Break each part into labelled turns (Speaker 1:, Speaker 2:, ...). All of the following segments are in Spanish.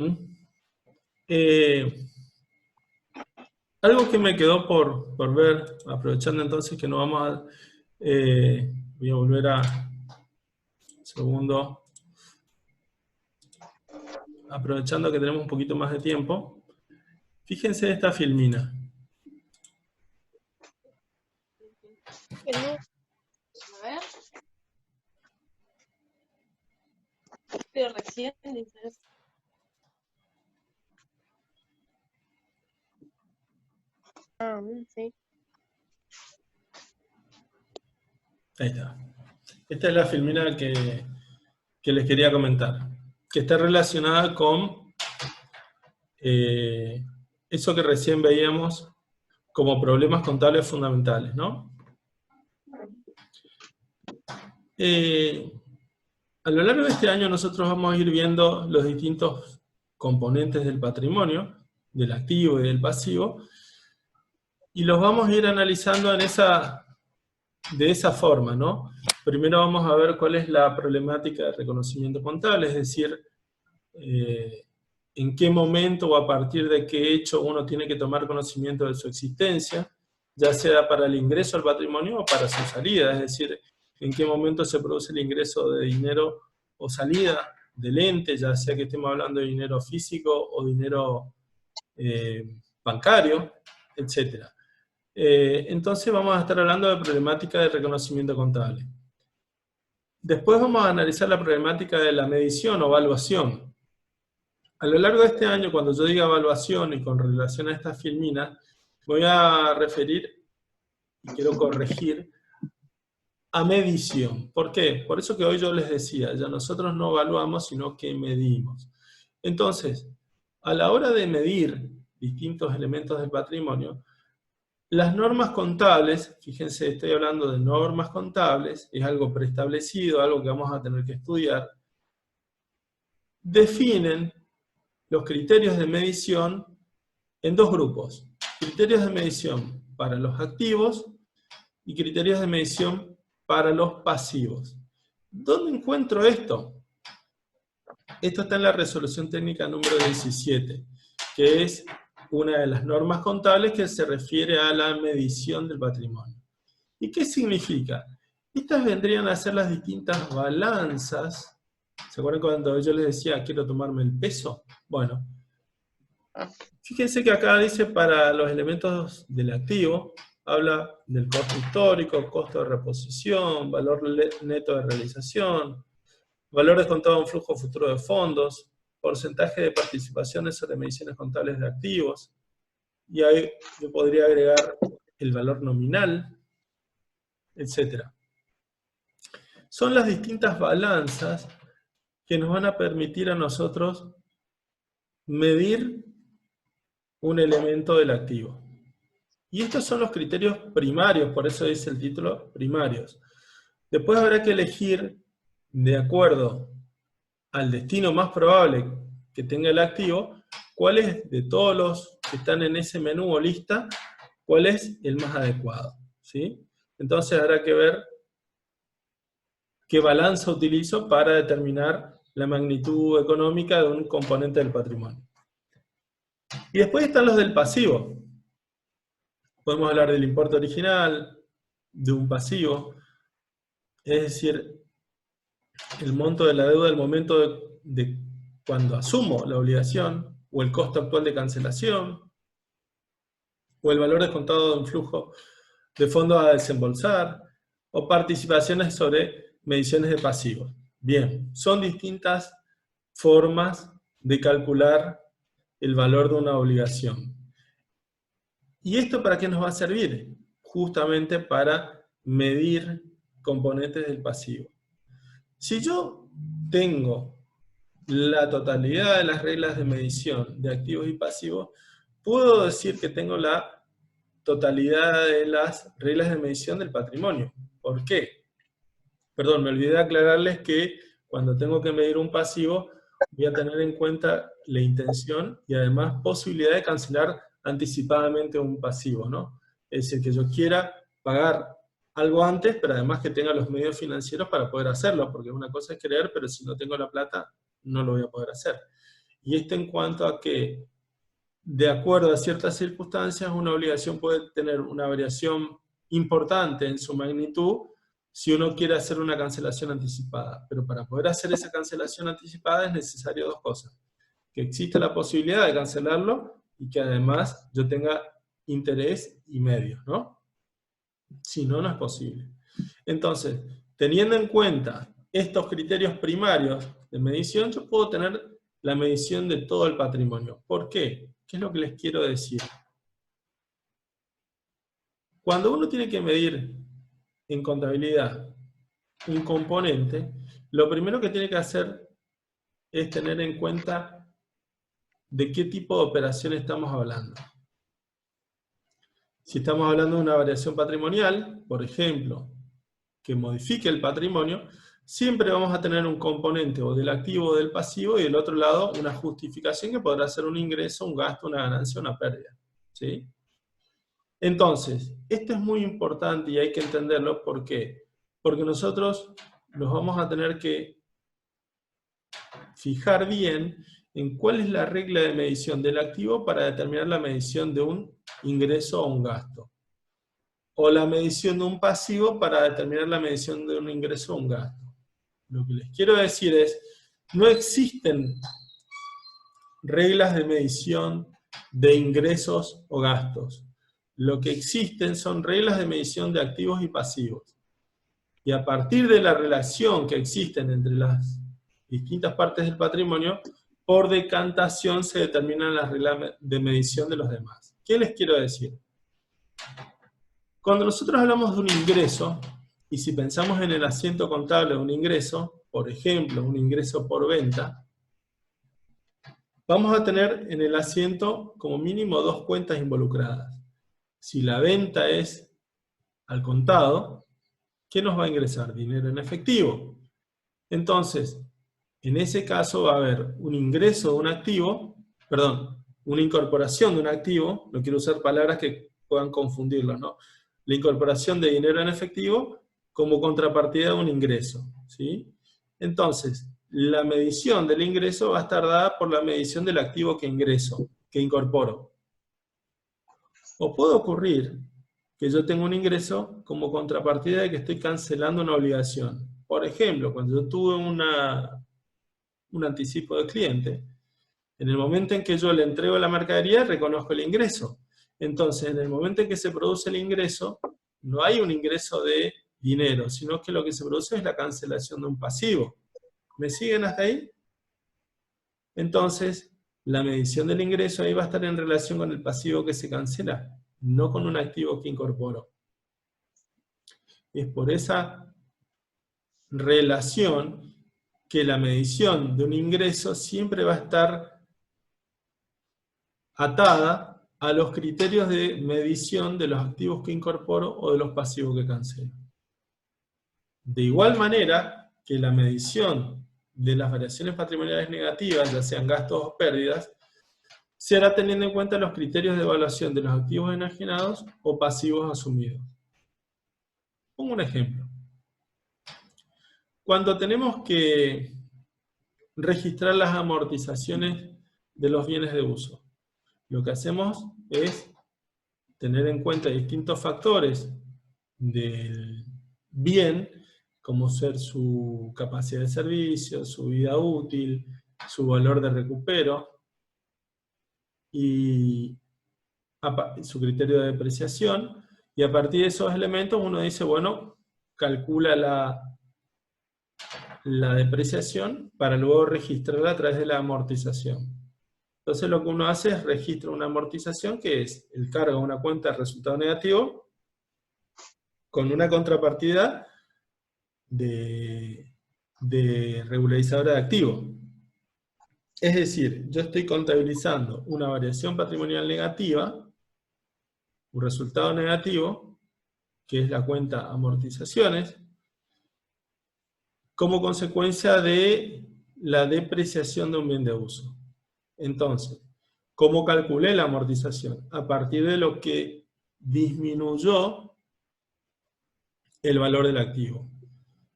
Speaker 1: ¿Mm? Algo que me quedó por ver, aprovechando entonces que no vamos a... voy a volver a... Segundo. Aprovechando que tenemos un poquito más de tiempo. Fíjense esta filmina.
Speaker 2: A ver. Pero recién dices. Ah, sí.
Speaker 1: Ahí está. Esta es la filmina que les quería comentar, que está relacionada con eso que recién veíamos como problemas contables fundamentales, ¿no? A lo largo de este año nosotros vamos a ir viendo los distintos componentes del patrimonio, del activo y del pasivo, y los vamos a ir analizando de esa forma, ¿no? Primero vamos a ver cuál es la problemática de reconocimiento contable, es decir, en qué momento o a partir de qué hecho uno tiene que tomar conocimiento de su existencia, ya sea para el ingreso al patrimonio o para su salida, es decir, en qué momento se produce el ingreso de dinero o salida del ente, ya sea que estemos hablando de dinero físico o dinero bancario, etc. Entonces vamos a estar hablando de problemática de reconocimiento contable. Después vamos a analizar la problemática de la medición o evaluación. A lo largo de este año, cuando yo diga evaluación y con relación a estas filminas, voy a referir, y quiero corregir, a medición. ¿Por qué? Por eso que hoy yo les decía, ya nosotros no evaluamos, sino que medimos. Entonces, a la hora de medir distintos elementos del patrimonio, las normas contables, fíjense, estoy hablando de normas contables, es algo preestablecido, algo que vamos a tener que estudiar, definen los criterios de medición en dos grupos. Criterios de medición para los activos y criterios de medición para los pasivos. ¿Dónde encuentro esto? Esto está en la resolución técnica número 17, que es una de las normas contables que se refiere a la medición del patrimonio. ¿Y qué significa? Estas vendrían a ser las distintas balanzas. ¿Se acuerdan cuando yo les decía, quiero tomarme el peso? Bueno, fíjense que acá dice para los elementos del activo, habla del costo histórico, costo de reposición, valor neto de realización, valor descontado en flujo futuro de fondos, porcentaje de participaciones sobre mediciones contables de activos, y ahí yo podría agregar el valor nominal, etc. Son las distintas balanzas que nos van a permitir a nosotros medir un elemento del activo. Y estos son los criterios primarios, por eso dice el título, primarios. Después habrá que elegir, de acuerdo al destino más probable que tenga el activo, cuál es, de todos los que están en ese menú o lista, cuál es el más adecuado, ¿sí? Entonces habrá que ver qué balanza utilizo para determinar la magnitud económica de un componente del patrimonio. Y después están los del pasivo. Podemos hablar del importe original, de un pasivo, es decir, el monto de la deuda al momento de cuando asumo la obligación, o el costo actual de cancelación, o el valor descontado de un flujo de fondos a desembolsar, o participaciones sobre mediciones de pasivos. Bien, son distintas formas de calcular el valor de una obligación. ¿Y esto para qué nos va a servir? Justamente para medir componentes del pasivo. Si yo tengo la totalidad de las reglas de medición de activos y pasivos, puedo decir que tengo la totalidad de las reglas de medición del patrimonio. ¿Por qué? Perdón, me olvidé de aclararles que cuando tengo que medir un pasivo, voy a tener en cuenta la intención y además posibilidad de cancelar anticipadamente un pasivo, ¿no? Es decir, que yo quiera pagar algo antes, pero además que tenga los medios financieros para poder hacerlo, porque una cosa es querer, pero si no tengo la plata, no lo voy a poder hacer. Y esto en cuanto a que, de acuerdo a ciertas circunstancias, una obligación puede tener una variación importante en su magnitud si uno quiere hacer una cancelación anticipada. Pero para poder hacer esa cancelación anticipada es necesario dos cosas. Que exista la posibilidad de cancelarlo y que además yo tenga interés y medios, ¿no? Si no, no es posible. Entonces, teniendo en cuenta estos criterios primarios de medición, yo puedo tener la medición de todo el patrimonio. ¿Por qué? ¿Qué es lo que les quiero decir? Cuando uno tiene que medir en contabilidad un componente, lo primero que tiene que hacer es tener en cuenta de qué tipo de operación estamos hablando. Si estamos hablando de una variación patrimonial, por ejemplo, que modifique el patrimonio, siempre vamos a tener un componente o del activo o del pasivo y del otro lado una justificación que podrá ser un ingreso, un gasto, una ganancia, una pérdida. ¿Sí? Entonces, esto es muy importante y hay que entenderlo. ¿Por qué? Porque nosotros nos vamos a tener que fijar bien en cuál es la regla de medición del activo para determinar la medición de un ingreso o un gasto. O la medición de un pasivo para determinar la medición de un ingreso o un gasto. Lo que les quiero decir es, no existen reglas de medición de ingresos o gastos. Lo que existen son reglas de medición de activos y pasivos. Y a partir de la relación que existen entre las distintas partes del patrimonio, por decantación se determinan las reglas de medición de los demás. ¿Qué les quiero decir? Cuando nosotros hablamos de un ingreso, y si pensamos en el asiento contable de un ingreso, por ejemplo, un ingreso por venta, vamos a tener en el asiento como mínimo dos cuentas involucradas. Si la venta es al contado, ¿qué nos va a ingresar? Dinero en efectivo. Entonces, en ese caso va a haber un ingreso de un activo, perdón, una incorporación de un activo, no quiero usar palabras que puedan confundirlo, ¿no? La incorporación de dinero en efectivo como contrapartida de un ingreso, ¿sí? Entonces, la medición del ingreso va a estar dada por la medición del activo que ingreso, que incorporo. O puede ocurrir que yo tenga un ingreso como contrapartida de que estoy cancelando una obligación. Por ejemplo, cuando yo tuve un anticipo de cliente, en el momento en que yo le entrego la mercadería, reconozco el ingreso. Entonces, en el momento en que se produce el ingreso, no hay un ingreso de dinero, sino que lo que se produce es la cancelación de un pasivo. ¿Me siguen hasta ahí? Entonces, la medición del ingreso ahí va a estar en relación con el pasivo que se cancela, no con un activo que incorporo. Es por esa relación que la medición de un ingreso siempre va a estar atada a los criterios de medición de los activos que incorporo o de los pasivos que cancelo. De igual manera que la medición de las variaciones patrimoniales negativas, ya sean gastos o pérdidas, se hará teniendo en cuenta los criterios de evaluación de los activos enajenados o pasivos asumidos. Pongo un ejemplo. Cuando tenemos que registrar las amortizaciones de los bienes de uso, lo que hacemos es tener en cuenta distintos factores del bien, como ser su capacidad de servicio, su vida útil, su valor de recupero, y su criterio de depreciación, y a partir de esos elementos uno dice, bueno, calcula la depreciación para luego registrarla a través de la amortización. Entonces lo que uno hace es registrar una amortización, que es el cargo de una cuenta de resultado negativo, con una contrapartida de regularizadora de activo. Es decir, yo estoy contabilizando una variación patrimonial negativa, un resultado negativo, que es la cuenta amortizaciones, como consecuencia de la depreciación de un bien de uso. Entonces, ¿cómo calculé la amortización? A partir de lo que disminuyó el valor del activo.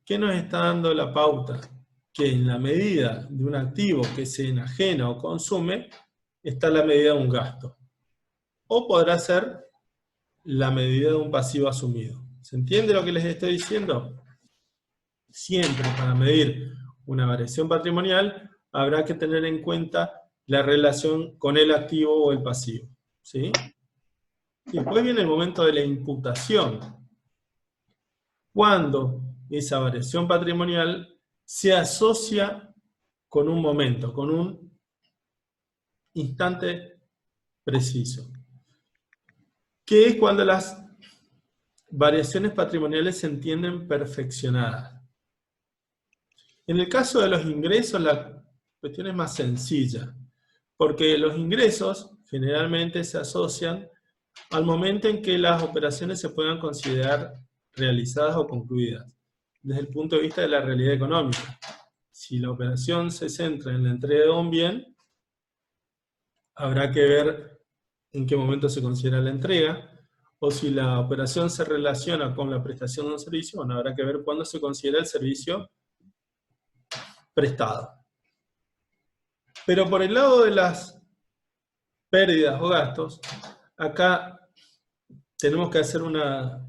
Speaker 1: ¿Qué nos está dando la pauta que en la medida de un activo que se enajena o consume, está la medida de un gasto. O podrá ser la medida de un pasivo asumido. ¿Se entiende lo que les estoy diciendo? Siempre para medir una variación patrimonial habrá que tener en cuenta la relación con el activo o el pasivo. ¿Sí? Y después viene el momento de la imputación. Cuando esa variación patrimonial se asocia con un momento, con un instante preciso. Que es cuando las variaciones patrimoniales se entienden perfeccionadas. En el caso de los ingresos, la cuestión es más sencilla, porque los ingresos generalmente se asocian al momento en que las operaciones se puedan considerar realizadas o concluidas, desde el punto de vista de la realidad económica. Si la operación se centra en la entrega de un bien, habrá que ver en qué momento se considera la entrega, o si la operación se relaciona con la prestación de un servicio, bueno, habrá que ver cuándo se considera el servicio prestado. Pero por el lado de las pérdidas o gastos, acá tenemos que hacer una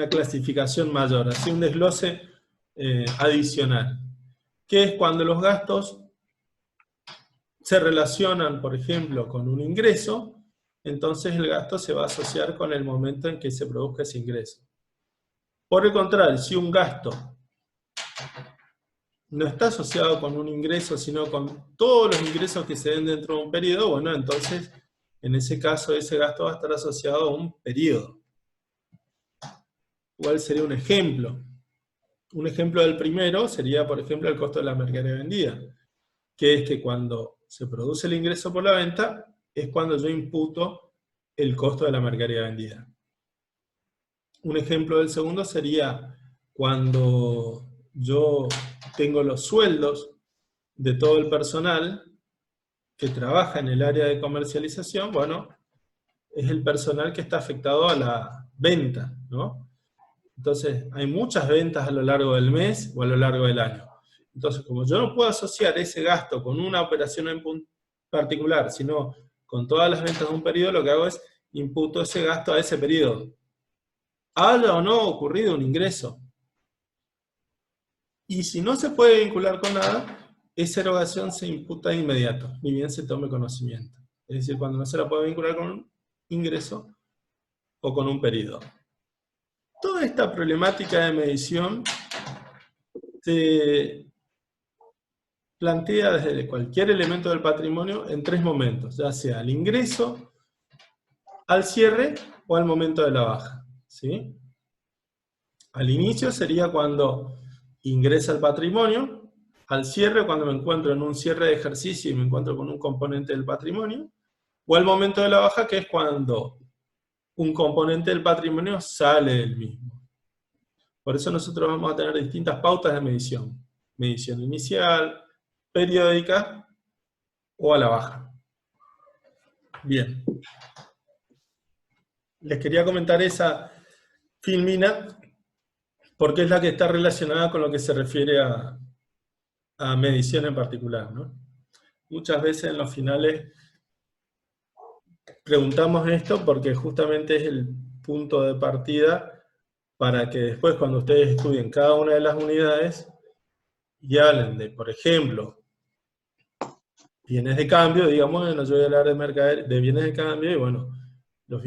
Speaker 1: clasificación mayor, así un desglose adicional, que es cuando los gastos se relacionan, por ejemplo, con un ingreso, entonces el gasto se va a asociar con el momento en que se produzca ese ingreso. Por el contrario, si un gasto no está asociado con un ingreso, sino con todos los ingresos que se den dentro de un periodo, bueno, entonces, en ese caso, ese gasto va a estar asociado a un periodo. ¿Cuál sería un ejemplo? Un ejemplo del primero sería, por ejemplo, el costo de la mercadería vendida, que es que cuando se produce el ingreso por la venta, es cuando yo imputo el costo de la mercadería vendida. Un ejemplo del segundo sería cuando yo tengo los sueldos de todo el personal que trabaja en el área de comercialización, bueno, es el personal que está afectado a la venta, ¿no? Entonces, hay muchas ventas a lo largo del mes o a lo largo del año. Entonces, como yo no puedo asociar ese gasto con una operación en particular, sino con todas las ventas de un periodo, lo que hago es imputo ese gasto a ese periodo. Haya o no ocurrido un ingreso. Y si no se puede vincular con nada, esa erogación se imputa de inmediato, ni bien se tome conocimiento. Es decir, cuando no se la puede vincular con un ingreso o con un periodo. Toda esta problemática de medición se plantea desde cualquier elemento del patrimonio en tres momentos, ya sea al ingreso, al cierre o al momento de la baja. ¿Sí? Al inicio sería cuando ingresa el patrimonio, al cierre cuando me encuentro en un cierre de ejercicio y me encuentro con un componente del patrimonio, o al momento de la baja, que es cuando un componente del patrimonio sale del mismo. Por eso nosotros vamos a tener distintas pautas de medición. Medición inicial, periódica o a la baja. Bien. Les quería comentar esa filmina porque es la que está relacionada con lo que se refiere a medición en particular, ¿no? Muchas veces en los finales preguntamos esto porque justamente es el punto de partida para que después cuando ustedes estudien cada una de las unidades y hablen de, por ejemplo, bienes de cambio, digamos, bueno, yo voy a hablar de bienes de cambio y bueno,